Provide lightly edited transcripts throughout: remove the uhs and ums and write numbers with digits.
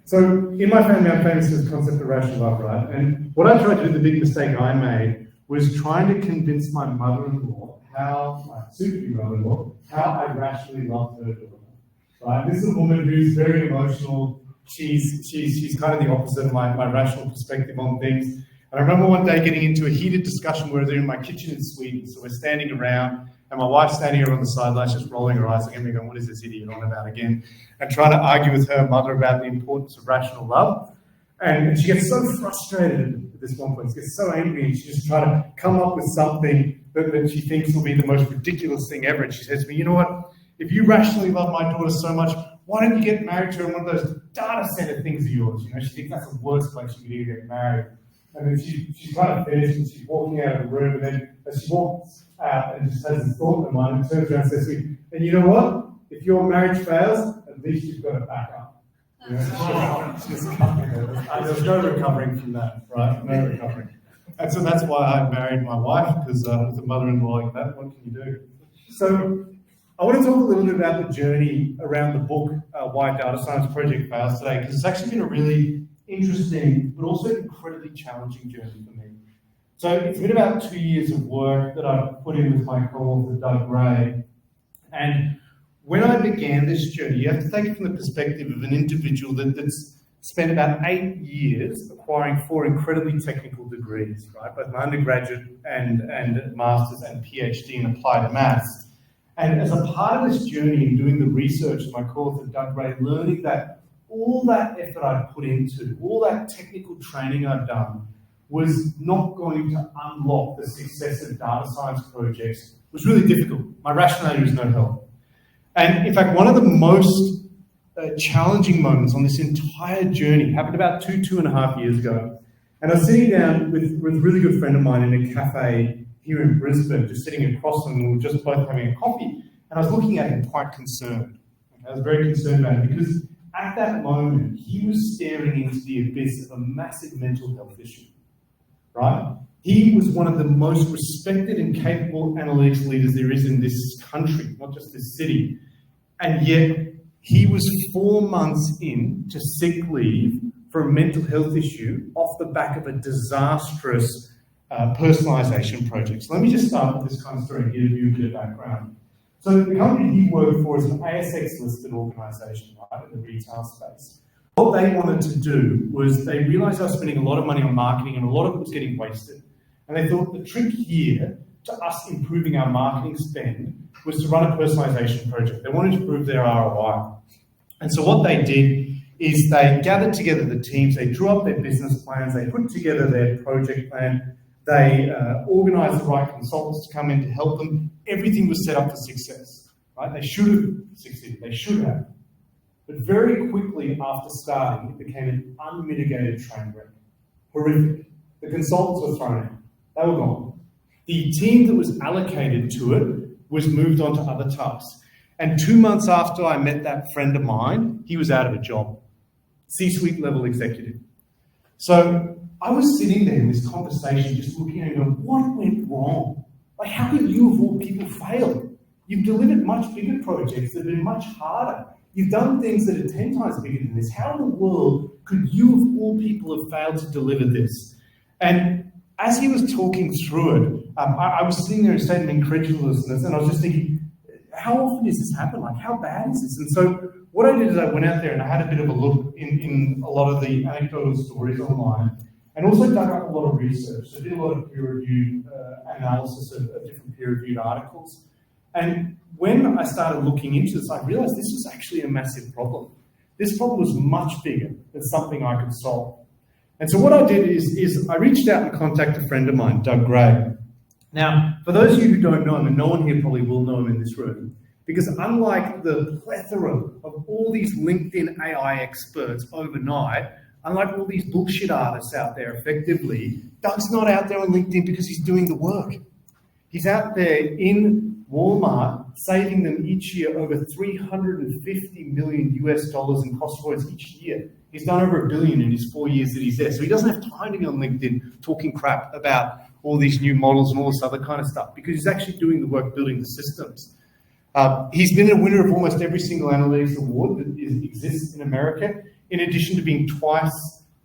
So in my family, I'm famous for this concept of rational love, right? And what I tried to do, the big mistake I made, was trying to convince my mother-in-law, my soon-to-be mother-in-law, how I rationally loved her daughter, right? This is a woman who's very emotional. She's kind of the opposite of my rational perspective on things. And I remember one day getting into a heated discussion where they're in my kitchen in Sweden. So we're standing around, and my wife's standing over on the sidelines, just rolling her eyes at me, going, "What is this idiot on about again?" And trying to argue with her mother about the importance of rational love. And she gets so frustrated at this one point. She gets so angry, and she just tries to come up with something that she thinks will be the most ridiculous thing ever. And she says to me, "You know what? If you rationally love my daughter so much, why don't you get married to her in one of those data center things of yours?" You know, she thinks that's the worst place you could either get married. And then she's kind of finished, and she's walking out of the room, and then as she walks out and just has this thought in her mind, and turns around and says to me, "And you know what? If your marriage fails, at least you've got a backup." You know, there's no recovering from that, right? No recovering. And so that's why I married my wife, because with a mother-in-law like that, what can you do? So I want to talk a little bit about the journey around the book, Why Data Science Project Fails today, because it's actually been a really interesting, but also incredibly challenging journey for me. So it's been about 2 years of work that I've put in with my co-author, Doug Gray. And when I began this journey, you have to take it from the perspective of an individual that's spent about 8 years acquiring 4 incredibly technical degrees, right? Both my undergraduate and master's and PhD in applied maths. And as a part of this journey in doing the research, my co-author, Doug Gray, learning that all that effort I'd put into, all that technical training I'd done, was not going to unlock the success of data science projects. It was really difficult. My rationality was no help. And in fact, one of the most challenging moments on this entire journey happened about 2.5 years ago. And I was sitting down with a really good friend of mine in a cafe here in Brisbane, just sitting across from him. We were just both having a coffee. And I was looking at him quite concerned. I was very concerned about him because at that moment, he was staring into the abyss of a massive mental health issue, right? He was one of the most respected and capable analytics leaders there is in this country, not just this city. And yet, he was 4 months in to sick leave for a mental health issue off the back of a disastrous personalization project. So let me just start with this kind of story and give you a bit of background. So the company he worked for is an ASX-listed organisation, right, in the retail space. What they wanted to do was they realised they were spending a lot of money on marketing and a lot of it was getting wasted. And they thought the trick here to us improving our marketing spend was to run a personalisation project. They wanted to improve their ROI. And so what they did is they gathered together the teams, they drew up their business plans, they put together their project plan, they organised the right consultants to come in to help them. Everything was set up for success, right? They should have succeeded, they should have. But very quickly after starting, it became an unmitigated train wreck. Horrific. The consultants were thrown out. They were gone. The team that was allocated to it was moved on to other tasks. And 2 months after I met that friend of mine, he was out of a job. C-suite level executive. So I was sitting there in this conversation just looking at him going, what went wrong? Like, how could you of all people fail? You've delivered much bigger projects that have been much harder. You've done things that are 10 times bigger than this. How in the world could you of all people have failed to deliver this? And as he was talking through it, I was sitting there in a state of incredulousness, and I was just thinking, how often does this happen? Like, how bad is this? And so what I did is I went out there and I had a bit of a look in a lot of the anecdotal stories online, and also dug up a lot of research. So I did a lot of peer-reviewed analysis of different peer-reviewed articles. And when I started looking into this, I realized this was actually a massive problem. This problem was much bigger than something I could solve. And so what I did is I reached out and contacted a friend of mine, Doug Gray. Now, for those of you who don't know him, and no one here probably will know him in this room, because unlike the plethora of all these LinkedIn AI experts overnight, unlike all these bullshit artists out there effectively, Doug's not out there on LinkedIn because he's doing the work. He's out there in Walmart saving them each year over $350 million in cost avoidance each year. He's done over $1 billion in his 4 years that he's there. So he doesn't have time to be on LinkedIn talking crap about all these new models and all this other kind of stuff because he's actually doing the work building the systems. He's been a winner of almost every single analytics award that exists in America, in addition to being twice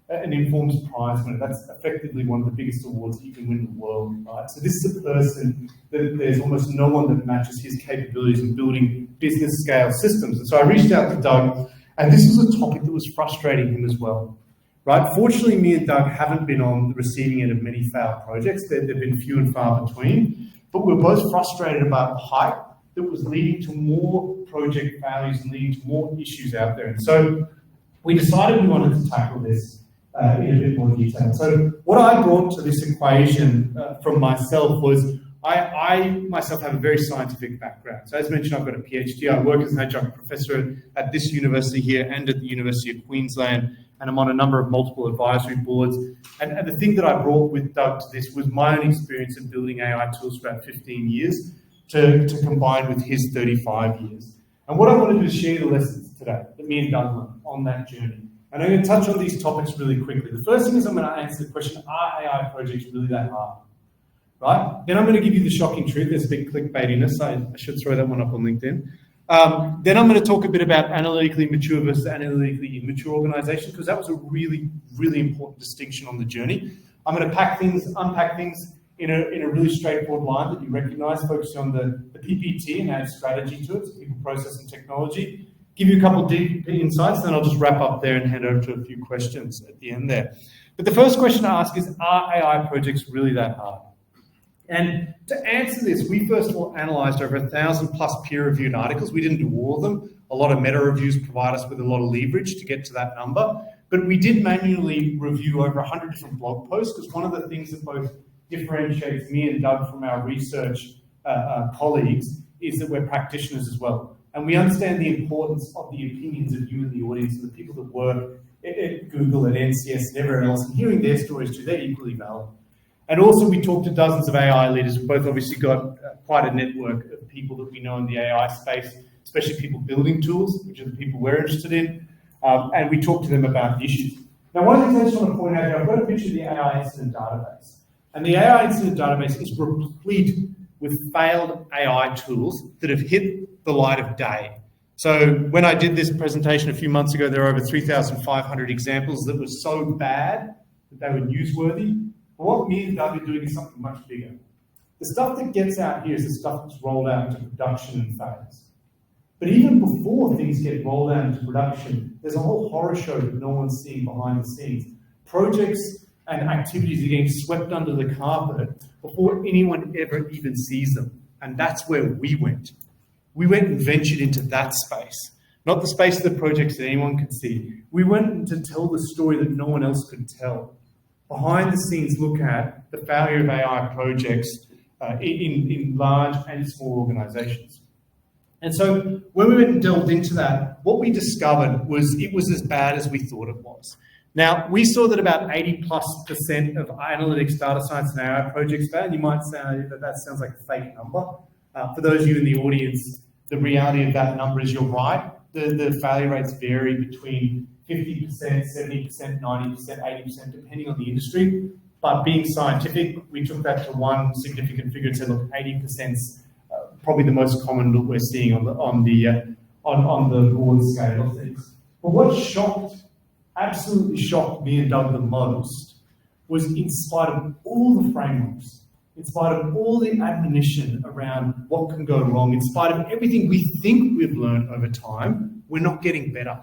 an Informs Prize winner. That's effectively one of the biggest awards that you can win in the world, right? So this is a person that there's almost no one that matches his capabilities in building business scale systems. And so I reached out to Doug, and this was a topic that was frustrating him as well, right? Fortunately, me and Doug haven't been on the receiving end of many failed projects. They've been few and far between, but we're both frustrated about the hype that was leading to more project failures and leading to more issues out there. And so we decided we wanted to tackle this in a bit more detail. So what I brought to this equation from myself was I myself have a very scientific background. So as mentioned, I've got a PhD. I work as an adjunct professor at this university here and at the University of Queensland, and I'm on a number of multiple advisory boards. And the thing that I brought with Doug to this was my own experience in building AI tools for about 15 years to combine with his 35 years. And what I want to do is share the lessons today that me and Doug learned on that journey. And I'm going to touch on these topics really quickly. The first thing is I'm going to answer the question, are AI projects really that hard? Right? Then I'm going to give you the shocking truth. There's a big clickbaitiness. I should throw that one up on LinkedIn. Then I'm going to talk a bit about analytically mature versus analytically immature organizations, because that was a really, really important distinction on the journey. I'm going to unpack things in a really straightforward line that you recognize, focusing on the PPT and add strategy to it, so people, process, and technology. Give you a couple of deep insights, then I'll just wrap up there and hand over to a few questions at the end there. But the first question I ask is, are AI projects really that hard? And to answer this, we first of all analyzed over 1,000+ peer-reviewed articles. We didn't do all of them. A lot of meta reviews provide us with a lot of leverage to get to that number. But we did manually review over 100 different blog posts, because one of the things that both differentiates me and Doug from our research colleagues is that we're practitioners as well. And we understand the importance of the opinions of you in the audience, and the people that work at Google, at NCS, and everywhere else, and hearing their stories too, they're equally valid. And also we talked to dozens of AI leaders. We've both obviously got quite a network of people that we know in the AI space, especially people building tools, which are the people we're interested in. And we talked to them about the issues. Now, one of the things I just want to point out here, I've got a picture of the AI incident database. And the AI incident database is replete with failed AI tools that have hit the light of day. So when I did this presentation a few months ago, there were over 3,500 examples that were so bad that they were newsworthy. But what me and Doug are doing is something much bigger. The stuff that gets out here is the stuff that's rolled out into production and fails. But even before things get rolled out into production, there's a whole horror show that no one's seeing behind the scenes. Projects and activities are getting swept under the carpet before anyone ever even sees them. And that's where we went. We went and ventured into that space, not the space of the projects that anyone could see. We went to tell the story that no one else could tell. Behind the scenes, look at the failure of AI projects in large and small organizations. And so when we went and delved into that, what we discovered was it was as bad as we thought it was. Now, we saw that about 80+% of analytics, data science, and AI projects fail. You might say that sounds like a fake number. For those of you in the audience, the reality of that number is you're right. The failure rates vary between 50%, 70%, 90%, 80%, depending on the industry. But being scientific, we took that to one significant figure and said, look, 80%'s probably the most common that we're seeing on the broad scale of things. But what absolutely shocked me and Doug the most was, in spite of all the frameworks, in spite of all the admonition around what can go wrong, in spite of everything we think we've learned over time, we're not getting better.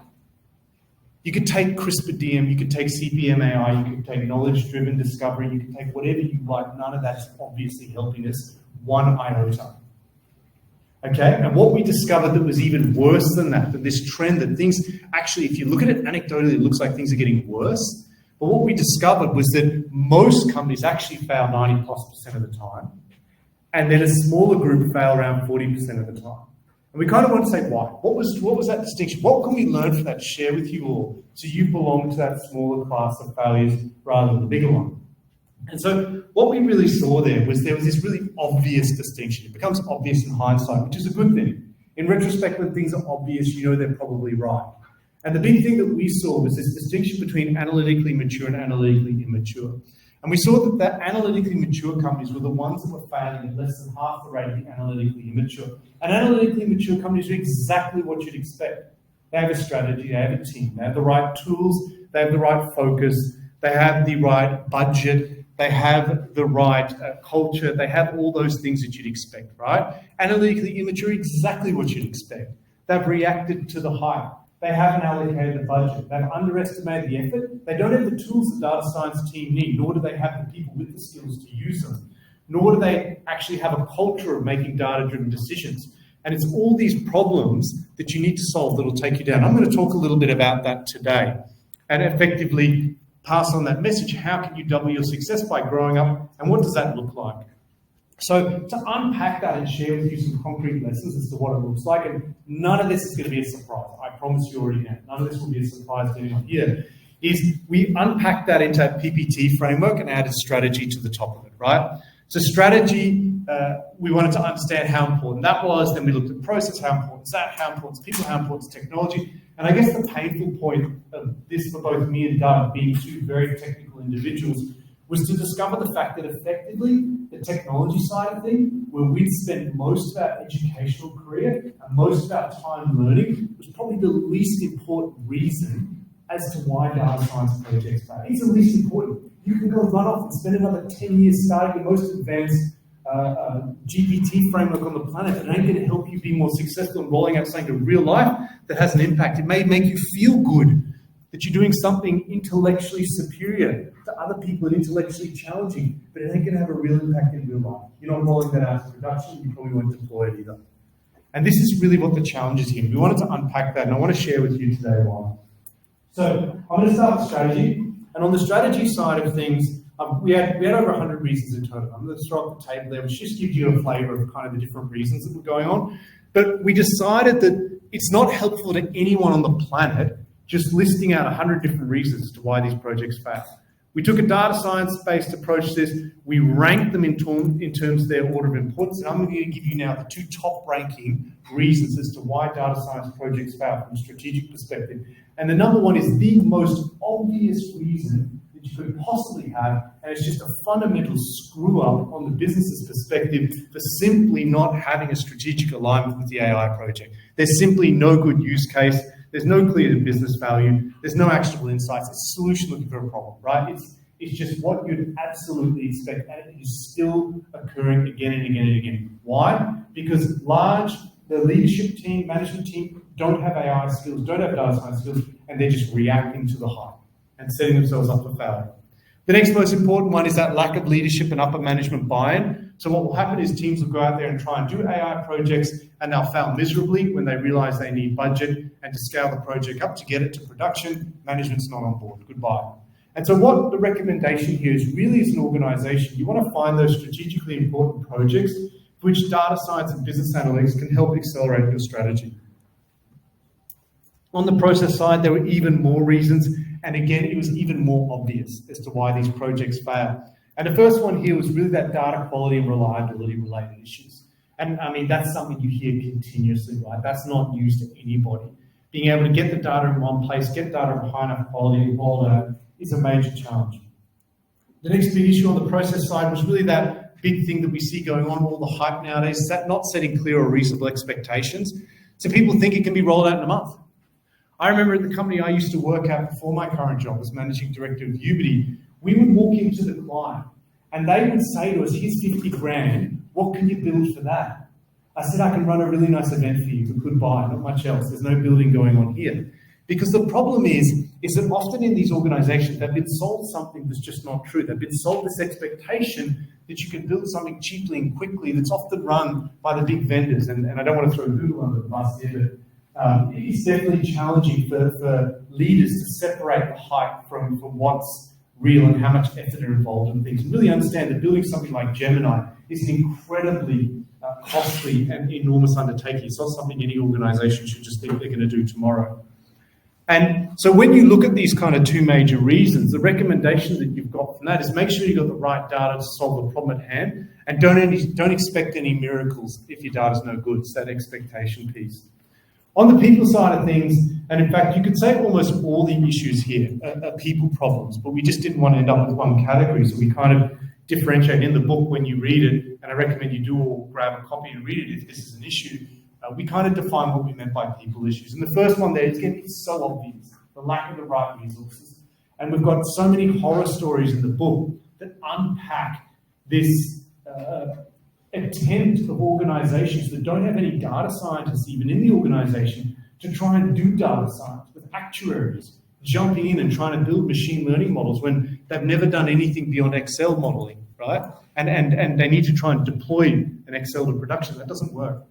You could take CRISPR-DM, you could take CPM AI, you could take knowledge-driven discovery, you could take whatever you like. None of that's obviously helping us one iota. Okay, and what we discovered that was even worse than that this trend that things actually, if you look at it anecdotally, it looks like things are getting worse. But what we discovered was that most companies actually fail 90+% of the time, and then a smaller group fail around 40% of the time. And we kind of want to say why. What was that distinction? What can we learn from that to share with you all so you belong to that smaller class of failures rather than the bigger one? And so what we really saw there was this really obvious distinction. It becomes obvious in hindsight, which is a good thing. In retrospect, when things are obvious, you know they're probably right. And the big thing that we saw was this distinction between analytically mature and analytically immature. And we saw that the analytically mature companies were the ones that were failing at less than half the rate of the analytically immature. And analytically mature companies do exactly what you'd expect. They have a strategy, they have a team, they have the right tools, they have the right focus, they have the right budget, they have the right culture, they have all those things that you'd expect, right? Analytically immature, exactly what you'd expect. They've reacted to the hype. They haven't allocated the budget. They've underestimated the effort. They don't have the tools the data science team need, nor do they have the people with the skills to use them, nor do they actually have a culture of making data-driven decisions. And it's all these problems that you need to solve that will take you down. I'm going to talk a little bit about that today and effectively pass on that message. How can you double your success by growing up? And what does that look like? So to unpack that and share with you some concrete lessons as to what it looks like, and none of this is going to be a surprise. I promise you already now. None of this will be a surprise to anyone here. Is we unpacked that into a PPT framework and added strategy to the top of it, right? So strategy, we wanted to understand how important that was. Then we looked at process, how important is that, how important is people, how important is technology. And I guess the painful point of this for both me and Doug, being two very technical individuals, was to discover the fact that effectively the technology side of things, where we'd spent most of our educational career and most of our time learning, was probably the least important reason as to why data science projects fail. It's the least important. You can go run off and spend another 10 years starting the most advanced GPT framework on the planet that ain't going to help you be more successful in rolling out something to real life that has an impact. It may make you feel good that you're doing something intellectually superior to other people and intellectually challenging, but it ain't going to have a real impact in real life. You're not rolling that out to production, you probably won't deploy it either. And this is really what the challenge is here. We wanted to unpack that, and I want to share with you today why. So I'm going to start with strategy, and on the strategy side of things, we had over 100 reasons in total. I'm going to throw up the table there, which just gives you a flavour of kind of the different reasons that were going on. But we decided that it's not helpful to anyone on the planet just listing out 100 different reasons as to why these projects fail. We took a data science-based approach to this. We ranked them in terms of their order of importance, and I'm going to give you now the two top-ranking reasons as to why data science projects fail from a strategic perspective. And the number one is the most obvious reason that you could possibly have, and it's just a fundamental screw-up on the business's perspective for simply not having a strategic alignment with the AI project. There's simply no good use case. There's no clear business value. There's no actionable insights. It's a solution looking for a problem, right? It's just what you'd absolutely expect, and it is still occurring again and again and again. Why? Because the leadership team, management team, don't have AI skills, don't have data science skills, and they're just reacting to the hype and setting themselves up for failure. The next most important one is that lack of leadership and upper management buy-in. So what will happen is teams will go out there and try and do AI projects, and they'll fail miserably when they realize they need budget and to scale the project up to get it to production. Management's not on board. Goodbye. And so what the recommendation here is really, as an organization, you want to find those strategically important projects for which data science and business analytics can help accelerate your strategy. On the process side, there were even more reasons, and again, it was even more obvious as to why these projects fail. And the first one here was really that data quality and reliability related issues. And I mean, that's something you hear continuously, right? That's not news to anybody. Being able to get the data in one place, get data of high enough quality and roll it out is a major challenge. The next big issue on the process side was really that big thing that we see going on, all the hype nowadays, is that not setting clear or reasonable expectations. So people think it can be rolled out in a month. I remember at the company I used to work at before my current job as managing director of Ubidy, we would walk into the client and they would say to us, here's 50 grand, what can you build for that? I said, I can run a really nice event for you, but goodbye, not much else. There's no building going on here. Because the problem is that often in these organizations, they've been sold something that's just not true. They've been sold this expectation that you can build something cheaply and quickly that's often run by the big vendors. And I don't want to throw Google under the bus here, but it's definitely challenging for leaders to separate the hype from what's real and how much effort are involved in things. And really understand that building something like Gemini is an incredibly costly and enormous undertaking. It's not something any organization should just think they're going to do tomorrow. And so when you look at these kind of two major reasons, the recommendation that you've got from that is make sure you've got the right data to solve the problem at hand, and don't expect any miracles if your data's no good. It's that expectation piece. On the people side of things, and in fact, you could say almost all the issues here are people problems, but we just didn't want to end up with one category, so we kind of differentiate in the book when you read it, and I recommend you do all grab a copy and read it if this is an issue. We kind of define what we meant by people issues. And the first one there is getting so obvious, the lack of the right resources. And we've got so many horror stories in the book that unpack this attempt of organizations that don't have any data scientists even in the organization to try and do data science with actuaries jumping in and trying to build machine learning models when they've never done anything beyond Excel modeling, right? And they need to try and deploy an Excel to production. That doesn't work.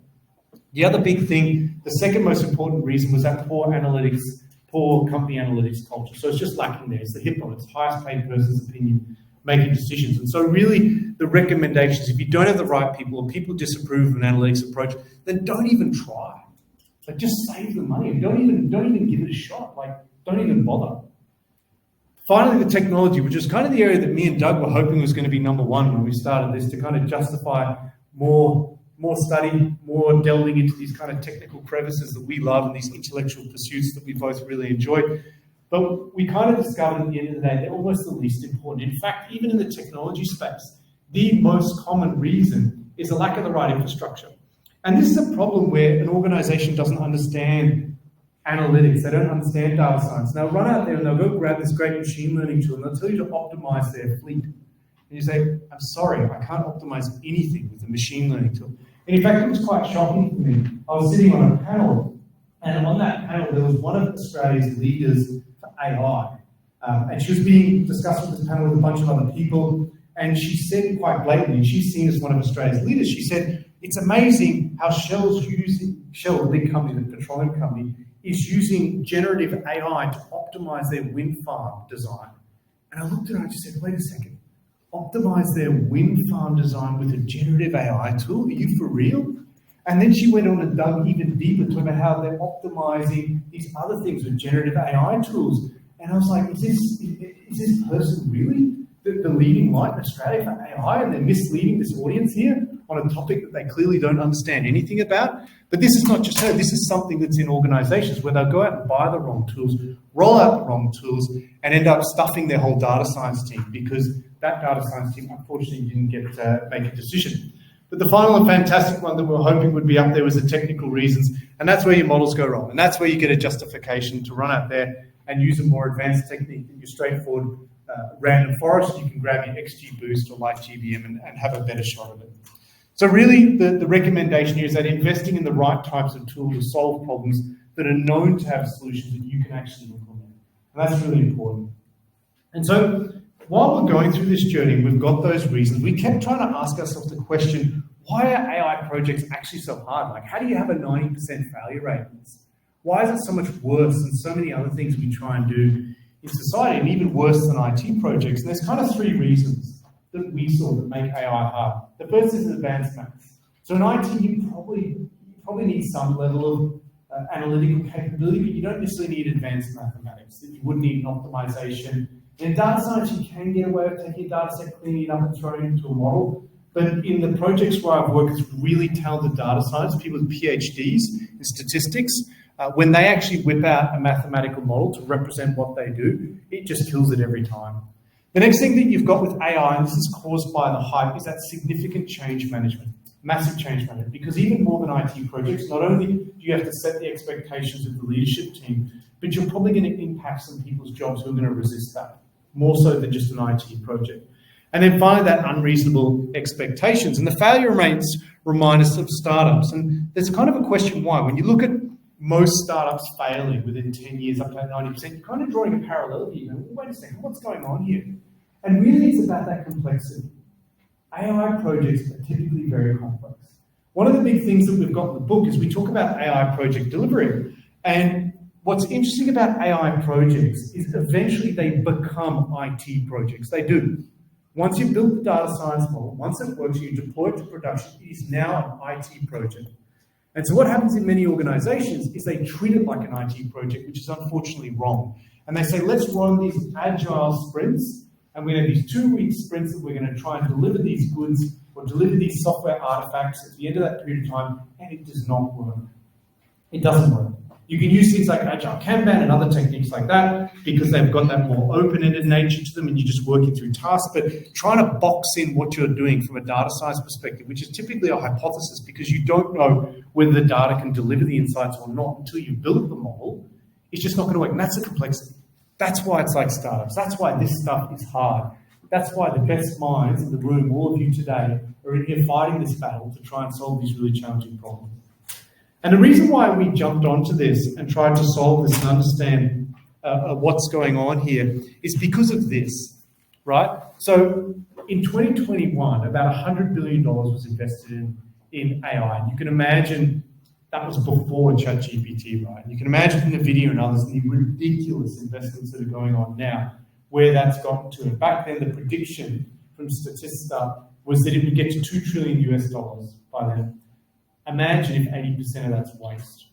The other big thing, the second most important reason was that poor company analytics culture. So it's just lacking there. It's the HIPPO, it's highest paid person's opinion, making decisions. And so really the recommendations, if you don't have the right people or people disapprove of an analytics approach, then don't even try. Like just save the money and don't even give it a shot. Like don't even bother. Finally, the technology, which is kind of the area that me and Doug were hoping was going to be number one when we started this, to kind of justify more study, more delving into these kind of technical crevices that we love and these intellectual pursuits that we both really enjoy. But we kind of discovered at the end of the day, they're almost the least important. In fact, even in the technology space, the most common reason is a lack of the right infrastructure. And this is a problem where an organization doesn't understand analytics, they don't understand data science. They'll run out there and they'll go grab this great machine learning tool and they'll tell you to optimize their fleet. And you say, I'm sorry, I can't optimize anything with a machine learning tool. And in fact, it was quite shocking for me. I was sitting on a panel, and on that panel, there was one of Australia's leaders for AI. And she was being discussed with this panel with a bunch of other people, and she said quite blatantly, and she's seen as one of Australia's leaders, she said, it's amazing how Shell, the big company, the petroleum company, is using generative AI to optimize their wind farm design. And I looked at her and just said, wait a second. Optimize their wind farm design with a generative AI tool? Are you for real? And then she went on and dug even deeper, talking about how they're optimizing these other things with generative AI tools. And I was like, is this person really the leading light in Australia for AI? And they're misleading this audience here on a topic that they clearly don't understand anything about. But this is not just her. This is something that's in organizations where they'll go out and buy the wrong tools, roll out the wrong tools, and end up stuffing their whole data science team because that data science team unfortunately didn't get to make a decision. But the final and fantastic one that we were hoping would be up there was the technical reasons, and that's where your models go wrong. And that's where you get a justification to run out there and use a more advanced technique than your straightforward random forest. You can grab your XGBoost or LightGBM and have a better shot of it. So really, the recommendation here is that investing in the right types of tools to solve problems that are known to have solutions that you can actually implement. And that's really important. And so while we're going through this journey, we've got those reasons. We kept trying to ask ourselves the question, why are AI projects actually so hard? Like, how do you have a 90% failure rate in this? Why is it so much worse than so many other things we try and do in society, and even worse than IT projects? And there's kind of three reasons that we saw that make AI hard. The first is advanced maths. So in IT, you probably need some level of analytical capability, but you don't necessarily need advanced mathematics. You wouldn't need an optimization. In data science, you can get away with taking a data set, cleaning it up and throwing it into a model. But in the projects where I've worked with really talented data science, people with PhDs in statistics, when they actually whip out a mathematical model to represent what they do, it just kills it every time. The next thing that you've got with AI, and this is caused by the hype, is that significant change management, massive change management. Because even more than IT projects, not only do you have to set the expectations of the leadership team, but you're probably going to impact some people's jobs who are going to resist that, more so than just an IT project. And then finally, that unreasonable expectations. And the failure rates remind us of startups. And there's kind of a question why. When you look at most startups failing within 10 years, up to 90%, you're kind of drawing a parallel here. Wait a second, what's going on here? And really, it's about that complexity. AI projects are typically very complex. One of the big things that we've got in the book is we talk about AI project delivery. And what's interesting about AI projects is eventually they become IT projects. They do. Once you build the data science model, once it works, you deploy it to production, it is now an IT project. And so what happens in many organizations is they treat it like an IT project, which is unfortunately wrong. And they say, let's run these agile sprints, and we're going to have these 2-week sprints that we're going to try and deliver these goods or deliver these software artifacts at the end of that period of time, and it does not work. It doesn't work. You can use things like Agile Kanban and other techniques like that because they've got that more open-ended nature to them and you're just working through tasks. But trying to box in what you're doing from a data science perspective, which is typically a hypothesis because you don't know whether the data can deliver the insights or not until you build the model, it's just not going to work. And that's the complexity. That's why it's like startups. That's why this stuff is hard. That's why the best minds in the room, all of you today, are in here fighting this battle to try and solve these really challenging problems. And the reason why we jumped onto this and tried to solve this and understand what's going on here is because of this, right? So in 2021, about $100 billion was invested in AI. And you can imagine that was before ChatGPT, right? You can imagine from the video and others the ridiculous investments that are going on now, where that's gotten to. And back then, the prediction from Statista was that it would get to $2 trillion US by then. Imagine if 80% of that's waste.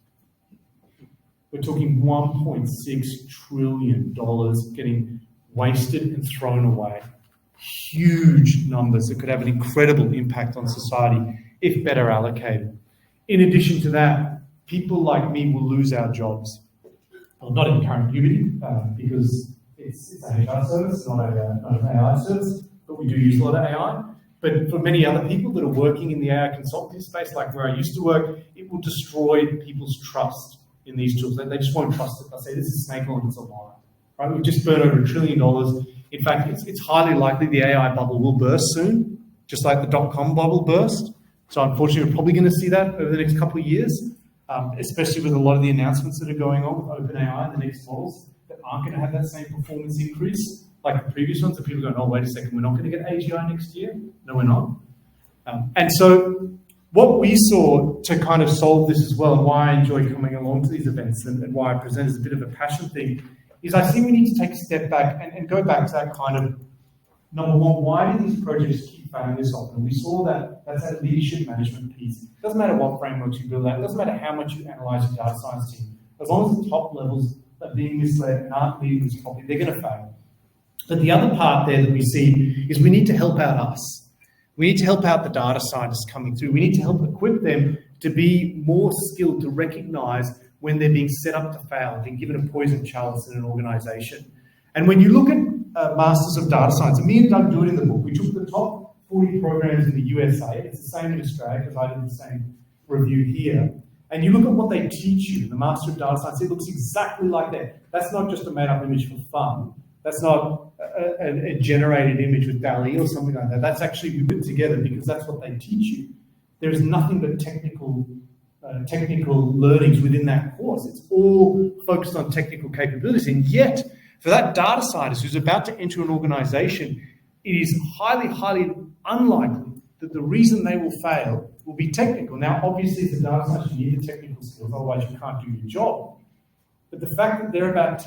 We're talking $1.6 trillion getting wasted and thrown away. Huge numbers that could have an incredible impact on society if better allocated. In addition to that, people like me will lose our jobs. Well, not in current Ubidy, because it's a HR service, not an AI service, but we do use a lot of AI. But for many other people that are working in the AI consulting space, like where I used to work, it will destroy people's trust in these tools. They just won't trust it. They'll say, this is snake oil, it's a lie. Right? We've just burned over $1 trillion. In fact, it's highly likely the AI bubble will burst soon, just like the dot-com bubble burst. So unfortunately, we're probably going to see that over the next couple of years, especially with a lot of the announcements that are going on with OpenAI and the next models that aren't going to have that same performance increase like the previous ones, that people go, oh, wait a second, we're not going to get AGI next year? No, we're not. And so what we saw to kind of solve this as well, and why I enjoy coming along to these events and why I present as a bit of a passion thing, is I think we need to take a step back and go back to that kind of, number one, why do these projects keep failing this often? We saw that's that leadership management piece. It doesn't matter what frameworks you build out, it doesn't matter how much you analyze your data science team. As long as the top levels are being misled and aren't leading this properly, they're going to fail. But the other part there that we see is we need to help out us. We need to help out the data scientists coming through. We need to help equip them to be more skilled to recognize when they're being set up to fail, being given a poison chalice in an organization. And when you look at Masters of Data Science, and me and Doug do it in the book, we took the top 40 programs in the USA. It's the same in Australia because I did the same review here. And you look at what they teach you, the Master of Data Science, it looks exactly like that. That's not just a made-up image for fun. That's not a generated image with DALL-E or something like that. That's actually put together because that's what they teach you. There is nothing but technical learnings within that course. It's all focused on technical capabilities. And yet, for that data scientist who's about to enter an organization, it is highly, highly unlikely that the reason they will fail will be technical. Now, obviously, as a data scientist, you need the technical skills, otherwise you can't do your job. But the fact that they're about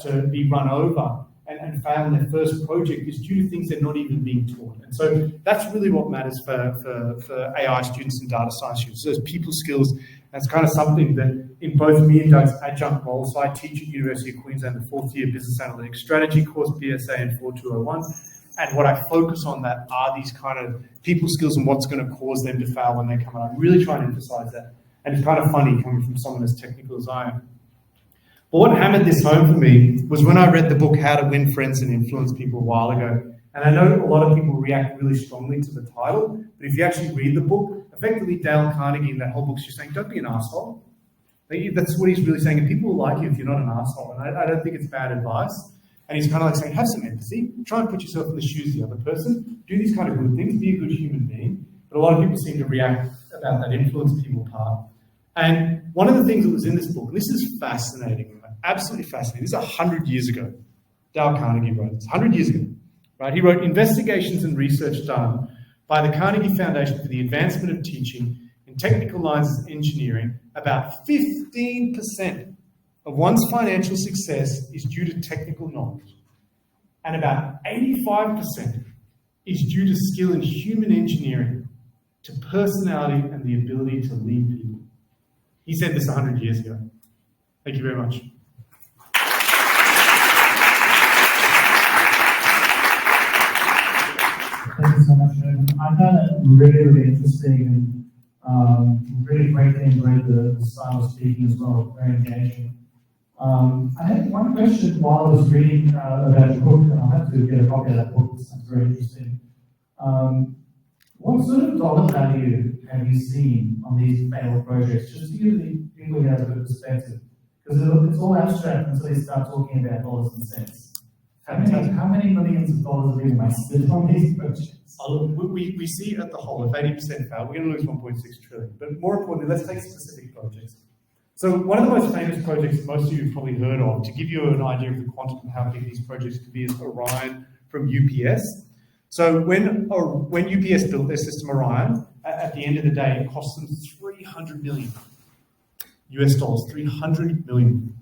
to be run over and fail in their first project is due to things they're not even being taught. And so that's really what matters for AI students and data science students, those people skills. That's kind of something that in both me and Doug's adjunct roles, so I teach at University of Queensland the 4th year Business Analytics Strategy course, BSA and 4201. And what I focus on that are these kind of people skills and what's going to cause them to fail when they come out. I'm really trying to emphasize that. And it's kind of funny coming from someone as technical as I am. But what hammered this home for me was when I read the book, How to Win Friends and Influence People, a while ago. And I know a lot of people react really strongly to the title, but if you actually read the book, effectively Dale Carnegie in that whole book is just saying, don't be an asshole. That's what he's really saying. And people will like you if you're not an asshole. And I don't think it's bad advice. And he's kind of like saying, have some empathy, try and put yourself in the shoes of the other person, do these kind of good things, be a good human being. But a lot of people seem to react about that influence people part. And one of the things that was in this book, and this is fascinating, right? Absolutely fascinating. This is 100 years ago. Dale Carnegie wrote this, 100 years ago. Right? He wrote, investigations and research done by the Carnegie Foundation for the Advancement of Teaching in Technical Lines of Engineering, about 15% of one's financial success is due to technical knowledge. And about 85% is due to skill in human engineering, to personality and the ability to lead people. He said this 100 years ago. Thank you very much. Thank you so much, Evan. I found it really, really interesting. Really greatly enjoyed the style of speaking as well, very engaging. I had one question while I was reading about your book, and I'll have to get a copy of that book, it sounds very interesting. What sort of dollar value have you seen on these failed projects, just to give the people here a bit of perspective? Because it's all abstract until they start talking about dollars and cents. How many millions of dollars have been wasted on these projects? We see at the whole, if 80% fail, we're going to lose 1.6 trillion. But more importantly, let's take specific projects. So one of the most famous projects most of you have probably heard of, to give you an idea of the quantum of how big these projects could be, is Orion from UPS. So when UPS built their system Orion, at the end of the day, it cost them $300 million US dollars, 300 million.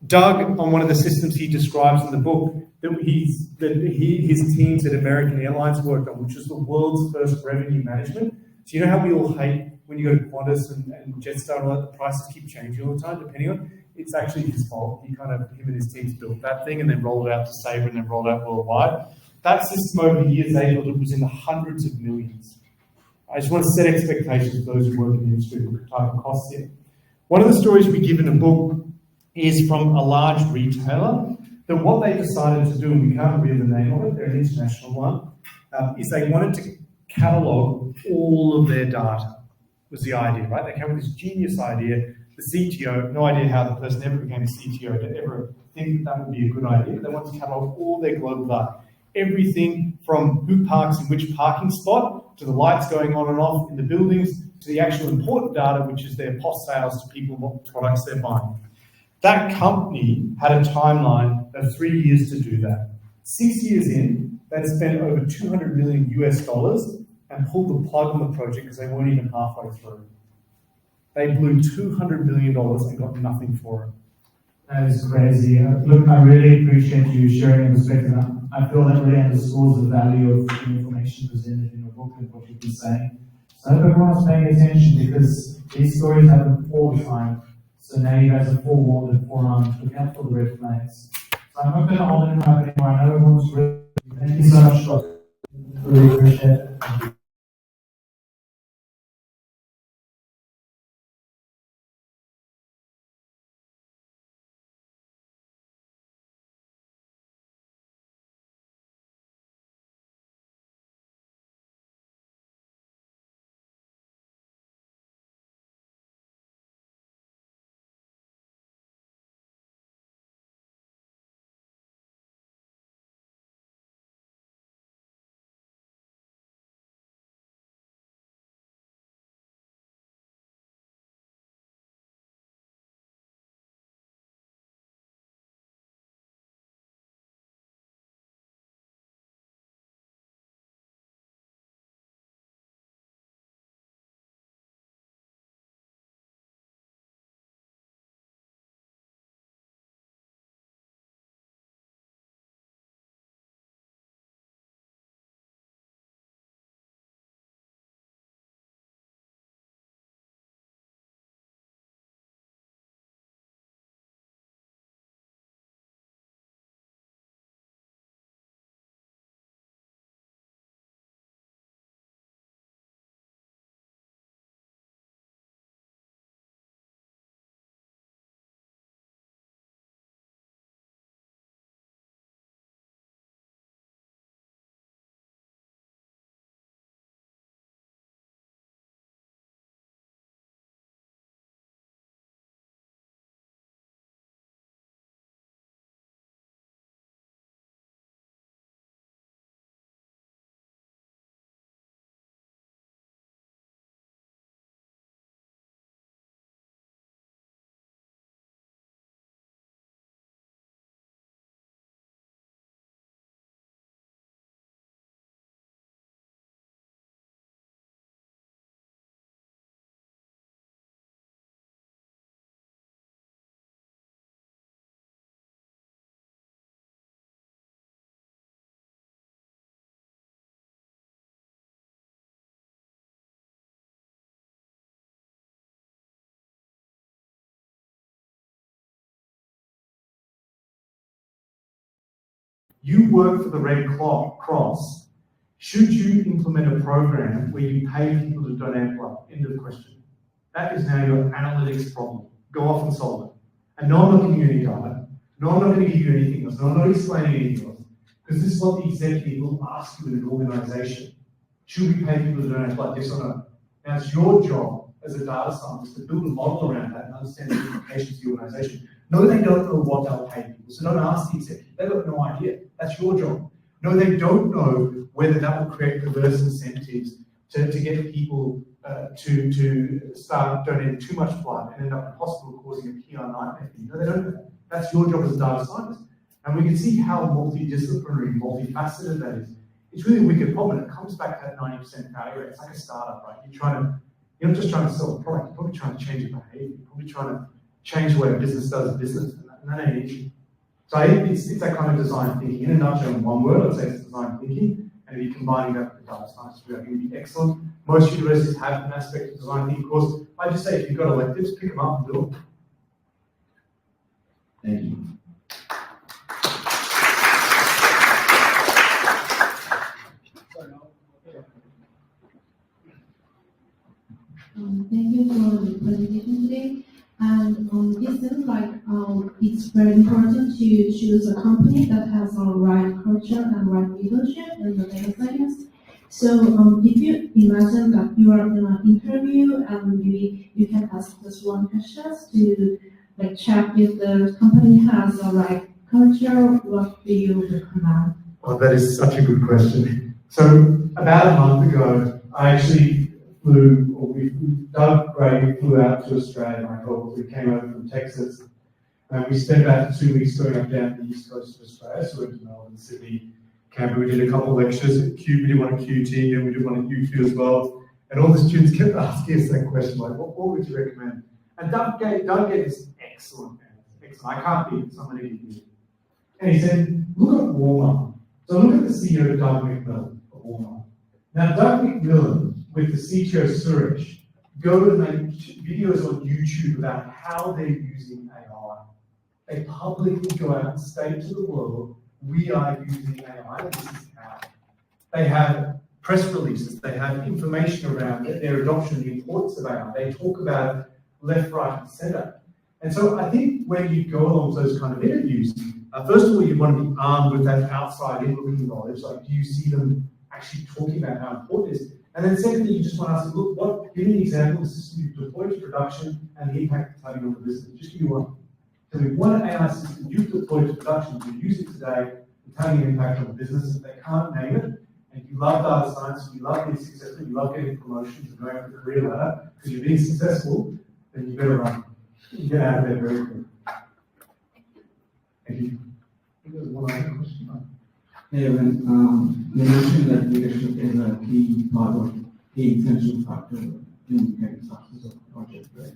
Doug, on one of the systems he describes in the book, that his teams at American Airlines worked on, which was the world's first revenue management. So you know how we all hate when you go to Qantas and Jetstar and all that, the prices keep changing all the time, depending on, it's actually his fault. Him and his teams built that thing and then rolled it out to Sabre and then rolled it out worldwide. That system over the years they built, it was in the hundreds of millions. I just want to set expectations for those who work in the industry with the type of costs here. One of the stories we give in the book is from a large retailer, that what they decided to do, and we can't read the name of it, they're an international one, is they wanted to catalog all of their data, was the idea, right? They came with this genius idea. The CTO, no idea how the person ever became a CTO to ever think that would be a good idea. They wanted to catalog all their global data. Everything from who parks in which parking spot, to the lights going on and off in the buildings, to the actual important data, which is their POS sales to people, what products they're buying. That company had a timeline of 3 years to do that. 6 years in, they'd spent over 200 million US dollars and pulled the plug on the project because they weren't even halfway through. They blew $200 million and got nothing for it. That is crazy. Look, I really appreciate you sharing your perspective. I feel that really underscores the value of the information presented in your book and what you've been saying. So I hope everyone's paying attention, because these stories happen all the time. So now you guys are forewarned and forearmed. Look out for the red flags. So I'm not going to hold it up anymore. I know everyone's really. Thank you so much, Scott. Really appreciate it. You work for the Red Cross, Should you implement a program where you pay people to donate blood? End of the question. That is now your analytics problem. Go off and solve it. And no, I'm not giving you any data. No, I'm not going to give you anything else. No, I'm not explaining anything else. Because this is what the executive will ask you in an organization. Should we pay people to donate blood? Yes or no? Now, it's your job as a data scientist to build a model around that and understand the implications of the organization. No, they don't know what they'll pay people. So don't ask the executive. They've got no idea. That's your job. No, they don't know whether that will create perverse incentives to get people to start donating too much blood and end up in hospital causing a PR nightmare. No, they don't know that. That's your job as a data scientist. And we can see how multidisciplinary, multifaceted that is. It's really a wicked problem. It comes back to that 90% failure rate. It's like a startup, right? You're not just trying to sell a product, you're probably trying to change your behavior. You're probably trying to change the way a business does business, and that ain't easy. So I think it's that kind of design thinking. In a nutshell, in one word, I'd say it's design thinking, and if you're combining that with data science, I think it'd be excellent. Most universities have an aspect of design thinking course. I just say if you've got electives, pick them up and do them. Thank you. Thank you for the presentation today. And it seems like it's very important to choose a company that has the right culture and right leadership in the data science. So if you imagine that you are in an interview and maybe you can ask just one question to check if the company has the right culture, what do you recommend? Oh, that is such a good question. So about a month ago, I actually Doug Gray flew out to Australia, my colleagues. We came over from Texas, and we spent about 2 weeks going up down the east coast of Australia. So we went to Melbourne, Sydney, Canberra. We did a couple of lectures at Q. We did one at QT, and we did one at UQ as well. And all the students kept asking us that question, like, what would you recommend? And Doug gave this excellent answer. I can't beat somebody who did. And he said, look at Walmart. So look at the CEO, Doug McMillan of Walmart. Now, Doug McMillan, with the CTO Suresh, go to make videos on YouTube about how they're using AI. They publicly go out and state to the world, we are using AI, this is how. They have press releases, they have information around their adoption, the importance of AI. They talk about it left, right, and center. And so I think when you go along those kind of interviews, first of all, you want to be armed with that outside in-looking knowledge. Like, do you see them actually talking about how important it is? And then secondly, you just want to ask them, look, give me an example of the system you've deployed to production and the impact it's having on the business. Just give me one. Tell me one AI system you've deployed to production, you use it today, it's having an impact on the business. If they can't name it, and you love data science, you love being successful, you love getting promotions and going up the career ladder, because you're being successful, then you better run. You get out of there very quickly. Thank you. I think there's one other question. Hey, when you mentioned that leadership is a key part of the essential factor in getting success of the project, right?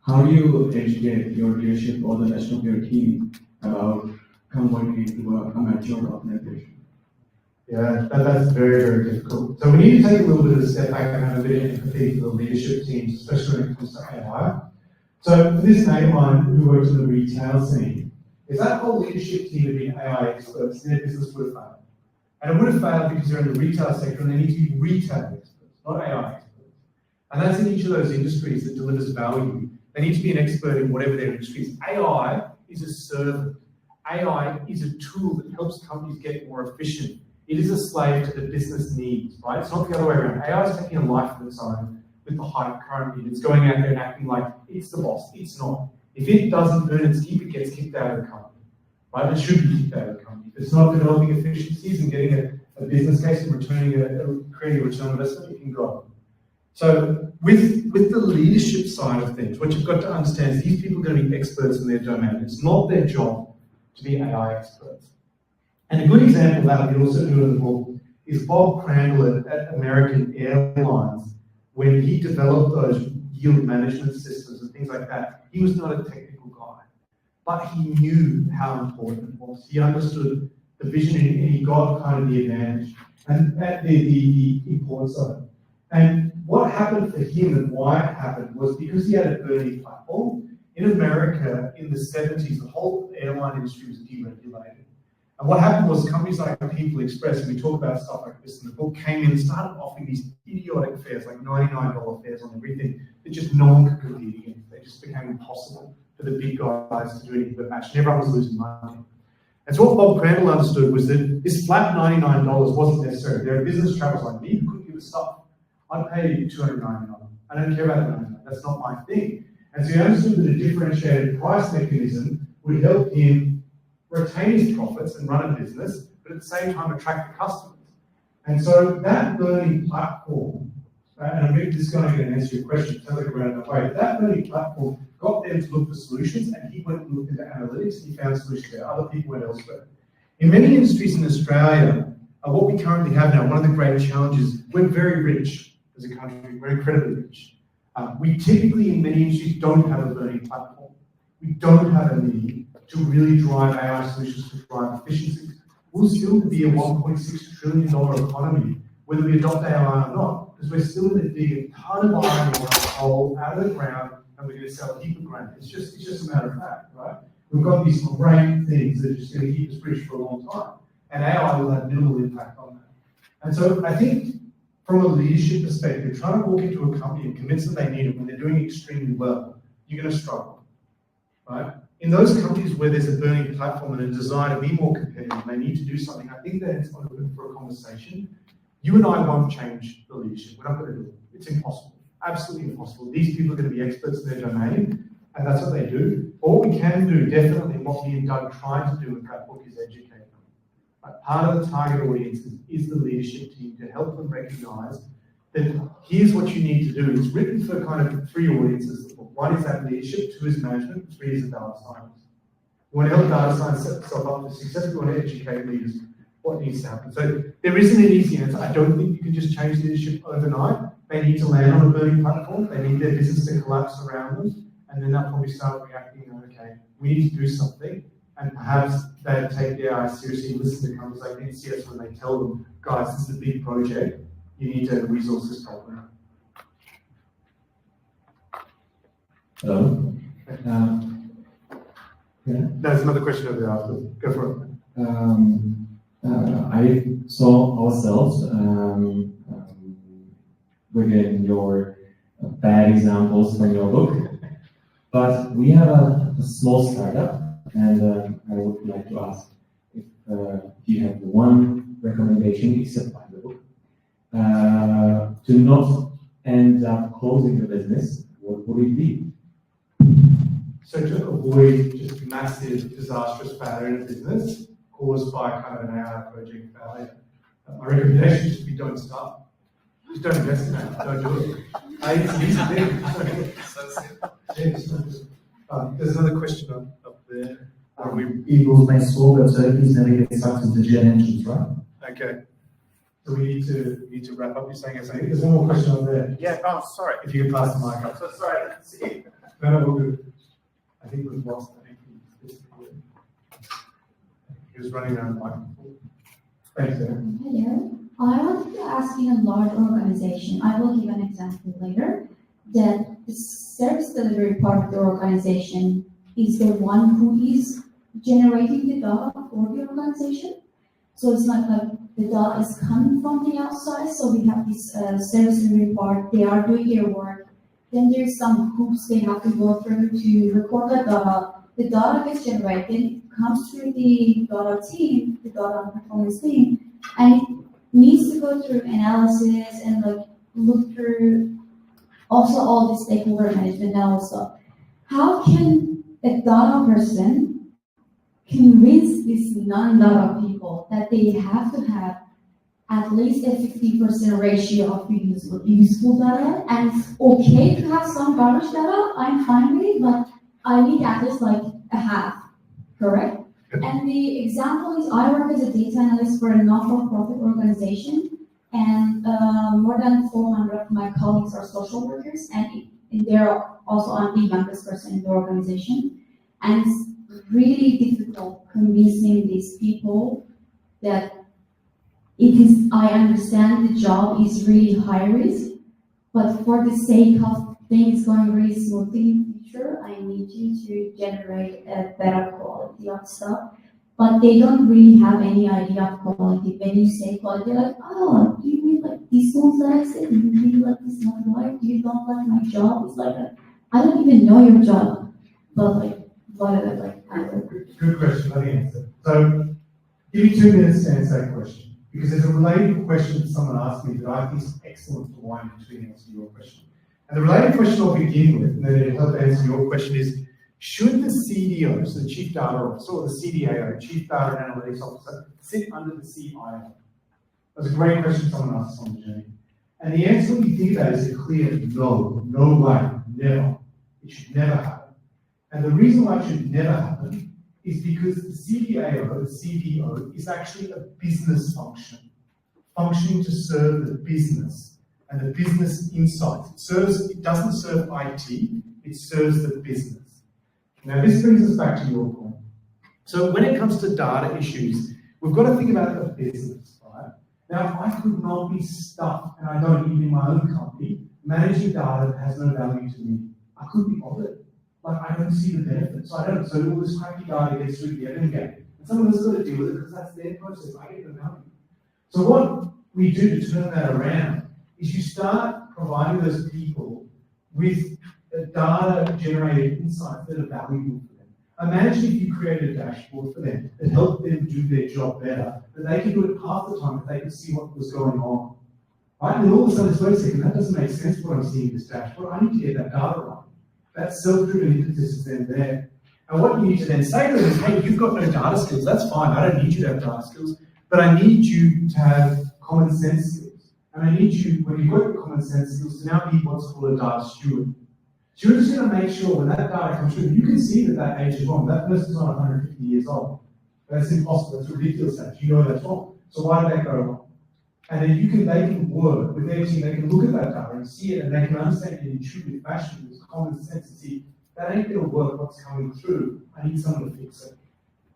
How do you educate your leadership or the rest of your team about converting it to a mature organization? Yeah, that's very, very difficult. So we need to take a little bit of a step back and have a bit of empathy for the leadership teams, especially when it comes to AI. So for this mate of mine who works in the retail scene, if that whole leadership team had been AI experts, their business would have failed. And it would have failed because they're in the retail sector and they need to be retail experts, not AI experts. And that's in each of those industries that delivers value. They need to be an expert in whatever their industry is. AI is a servant. AI is a tool that helps companies get more efficient. It is a slave to the business needs, right? It's not the other way around. AI is taking a life of its own with the high current need. It's going out there and acting like it's the boss. It's not. If it doesn't earn its keep, it gets kicked out of the company, right? It should be kicked out of the company. If it's not developing efficiencies and getting a business case and creating a return on investment, it can grow. So with the leadership side of things, what you've got to understand is these people are going to be experts in their domain. It's not their job to be AI experts. And a good example of that, we also do in the book, is Bob Crandall at American Airlines. When he developed those yield management systems and things like that, he was not a technical guy, but he knew how important it was. He understood the vision and he got kind of the advantage and the importance of it. And what happened for him and why it happened was because he had an early platform. In America, in the 70s, the whole airline industry was deregulated. And what happened was companies like People Express, and we talk about stuff like this in the book, came in and started offering these idiotic fares, like $99 fares on everything, that just no one could compete against. They just became impossible for the big guys to do anything but match, and everyone was losing money. And so what Bob Crandall understood was that this flat $99 wasn't necessary. There are business travelers like me who couldn't give a stuff. I'd pay you $299. I don't care about the $99. That's not my thing. And so he understood that a differentiated price mechanism would help him retain his profits and run a business, but at the same time attract the customers. And so that learning platform, and I'm just going to answer your question, sounds like a roundabout way, that learning platform got them to look for solutions, and he went and looked into analytics, and he found solutions there. Other people went elsewhere. In many industries in Australia, what we currently have now, one of the great challenges, we're very rich as a country, we're incredibly rich. We typically, in many industries, don't have a learning platform. We don't have a need to really drive AI solutions to drive efficiency. We'll still be a $1.6 trillion economy, whether we adopt AI or not, because we're still going to dig a ton of iron ore coal out of the ground, and we're going to sell a heap of grain. It's just a matter of fact, right? We've got these great things that are just going to keep us rich for a long time, and AI will have minimal impact on that. And so I think from a leadership perspective, trying to walk into a company and convince them they need it when they're doing extremely well, you're going to struggle, right? In those companies where there's a burning platform and a desire to be more competitive and they need to do something, I think that it's open for a conversation. You and I won't change the leadership. We're not going to do it. It's impossible. Absolutely impossible. These people are going to be experts in their domain, and that's what they do. But what we can do, definitely, and what me and Doug tried to do with that book, is educate them. But part of the target audience is the leadership team to help them recognize that here's what you need to do. It's written for kind of three audiences. One is that leadership, two is management, three is the data science. We want to help data science set itself up for success. We want to educate leaders what needs to happen. So there isn't an easy answer. I don't think you can just change leadership overnight. They need to land on a burning platform. They need their business to collapse around them. And then they'll probably start reacting, okay, we need to do something. And perhaps they'll take the AI seriously and listen to companies like NCS when they tell them, guys, this is a big project. You need to resource this properly. Hello. Yeah. There's another question over there after. Go for it. I saw ourselves within your bad examples from your book, but we have a small startup, and I would like to ask if you have one recommendation, except by the book, to not end up closing the business. What would it be? So to avoid just massive, disastrous failure in a business caused by kind of an AI project failure, my recommendation is we don't start. Just don't invest in that. Don't do it. It's an easy thing. There's another question up there. Eagles may soar, but turkeys never get sucked into jet engines, right? Okay. So we need to wrap up. You're saying something. There's one more question up there. Yeah, oh, sorry. If you could pass the mic up. So sorry, let's see. No, we're good. I think we've lost. He was running around the microphone. Thanks, Darren. Hello. I wanted to ask, in a large organization, I will give an example later, that the service delivery part of the organization is the one who is generating the data for the organization. So it's not like the data is coming from the outside. So we have this service delivery part, they are doing their work. Then there's some hoops they have to go through to record the data. The data gets generated, it comes through the data team, the data performance team, and it needs to go through analysis and like look through also all the stakeholder management and also. How can a data person convince these non-data people that they have to have at least a 50% ratio of useful data, and it's okay to have some garbage data, I'm fine with it, but I need at least like a half, correct? And the example is I work as a data analyst for a not-for-profit organization, and more than 400 of my colleagues are social workers, and they're also I'm the youngest person in the organization. And it's really difficult convincing these people that I understand the job is really high risk, but for the sake of things going really smoothly in the future, I need you to generate a better quality of stuff. but they don't really have any idea of quality. When you say quality, they're like, oh, do you mean like these ones that I said? Do you really like this not right? Do you don't like my job? It's like, I don't even know your job, but like, whatever, like, I don't. Good question, let me answer. So, give me 2 minutes to answer that question, because there's a related question that someone asked me that I think is excellent for why I'm between answer your question. And the related question I'll begin with, and then it'll help answer your question is, should the CDO, so the Chief Data Officer, or the CDAO, Chief Data and Analytics Officer, sit under the CIO? That's a great question someone asked on the journey. And the answer when you think about it is a clear no, no way, never. It should never happen. And the reason why it should never happen is because the CDAO, the CDO, is actually a business function, functioning to serve the business and the business insights. It doesn't serve IT, it serves the business. Now this brings us back to your point. So when it comes to data issues, we've got to think about the business, right? Now I could not be stuck, and I don't even in my own company, managing data that has no value to me. I couldn't be bothered. Like, I don't see the benefits. So all this crappy data gets through the end game. And someone else has got to deal with it because that's their process. I get the value. So what we do to turn that around is you start providing those people with data generated insights that are valuable for them. Imagine if you created a dashboard for them that helped them do their job better, that they could do it half the time, that they could see what was going on. Right? And all of a sudden, it's, wait a second, that doesn't make sense what I'm seeing in this dashboard. I need to get that data right. That self-driven impetus is then there. And what you need to then say to them is, hey, you've got no data skills, that's fine, I don't need you to have data skills, but I need you to have common sense skills. And I need you, when you've got your common sense skills, to now be what's called a data steward. So you're just going to make sure when that data comes through, you can see that that age is wrong. That person's not 150 years old. That's impossible, that's ridiculous age. You know that's wrong. So why did that go wrong? And then they can work with their team, they can look at that data and see it, and they can understand it in an intuitive fashion with common sense and see, that ain't going to work what's coming through. I need someone to fix it.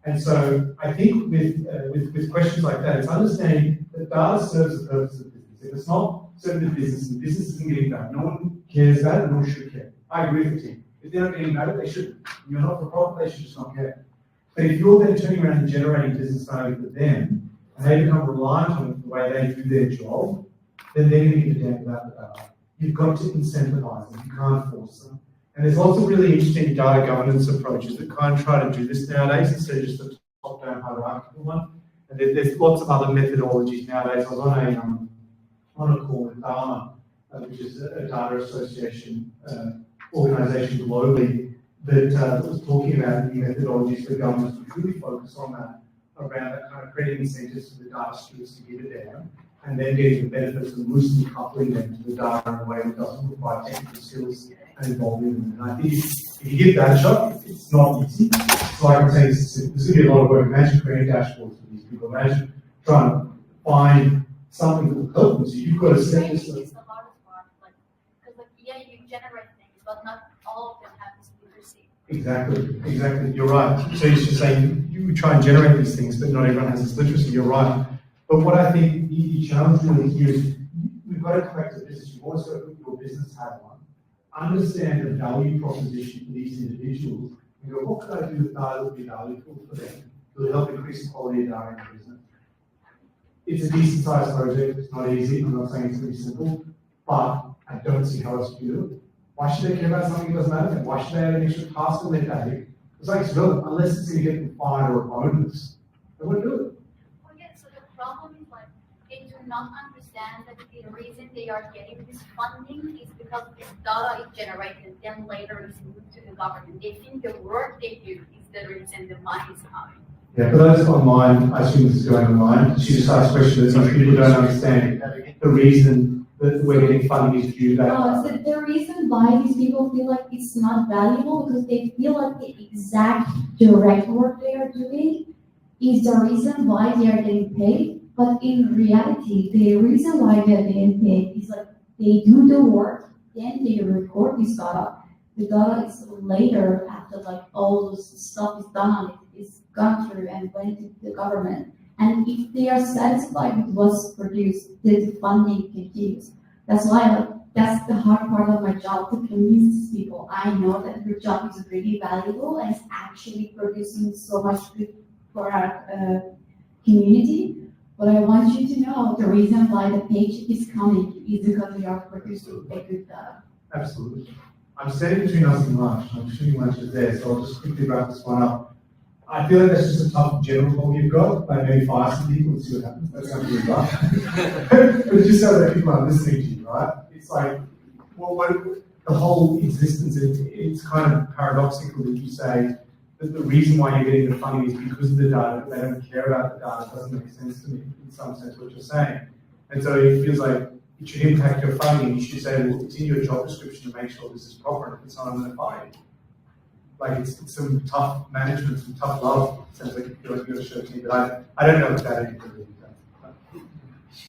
And so I think with questions like that, it's understanding that data serves the purpose of business. If it's not serving the business, and the business isn't getting done, no one cares about it, no one should care. I agree with the team. If they're not getting about it, they shouldn't. You're not for profit, they should just not care. But if you're then turning around and generating business value for them, and they become reliant on the way they do their job, then they're going to give a damn about the data. You've got to incentivize them, you can't force them. And there's lots of really interesting data governance approaches that kind of try to do this nowadays instead of just the top-down hierarchical one. And there's lots of other methodologies nowadays. I was on a call with Dharma, which is a data association organization globally, that was talking about new methodologies for governments which really focus on that, around that kind of creating incentives for the data stewards to get it down, and then getting the benefits and loosely coupling them to the data in a way that doesn't require technical skills and involving them. And I think if you give that a shot, it's not easy. So like I'm saying, there's going to be a lot of work. Imagine creating dashboards for these people. Imagine trying to find something that will help them. So you've got to set this up. It's the hardest part, because yeah, you generate things, but not all of them have this literacy. Exactly. You're right. So you're just saying you try and generate these things, but not everyone has this literacy. You're right. But what I think the challenge really here is we've got to correct the business. You've always got to put your business hat on, understand the value proposition for these individuals, and go, what could I do with data that would be valuable for them? That will help increase the quality of data in the business. It's a decent sized project. It's not easy. I'm not saying it's going to be simple, but I don't see how else to do it. Why should they care about something that doesn't matter to them? Why should they have an extra task on their day? It's like it's relevant, unless it's going to get them fired or a bonus. They won't do it. Well, yeah, so the problem is like they do not understand that the reason they are getting this funding is because this data is generated, then later is moved to the government. They think the work they do is the reason the money is coming. Yeah, but those online, I assume this is going online. She just asked questions that some people don't understand the reason that we're getting funding is due to that. So the reason why these people feel like it's not valuable because they feel like the exact direct work they are doing is the reason why they are getting paid. But in reality, the reason why they are getting paid is like they do the work, then they record this data. The data is later after like all this stuff is done on it, is gone through and went to the government. And if they are satisfied with what's produced, the funding continues. That's why like, that's the hard part of my job, to convince these people. I know that your job is really valuable and it's actually producing so much good for our community. But I want you to know the reason why the page is coming is because we are producing a good data. Absolutely. I'm standing between us and lunch. I'm assuming lunch is there, so I'll just quickly wrap this one up. I feel like that's just a tough general talk you've got, like maybe fire some people and see what happens. That's not really rough. But just so that people are listening to you, right? It's like, well, the whole existence, it's kind of paradoxical that you say that the reason why you're getting the funding is because of the data, that they don't care about the data. It doesn't make sense to me, in some sense, what you're saying. And so it feels like it should impact your funding. You should say, well, it's in your job description to make sure this is proper. If it's not, I'm going to fire you. Like it's some tough management, some tough love. It sounds like you're going to show to me, but I don't know if that anybody.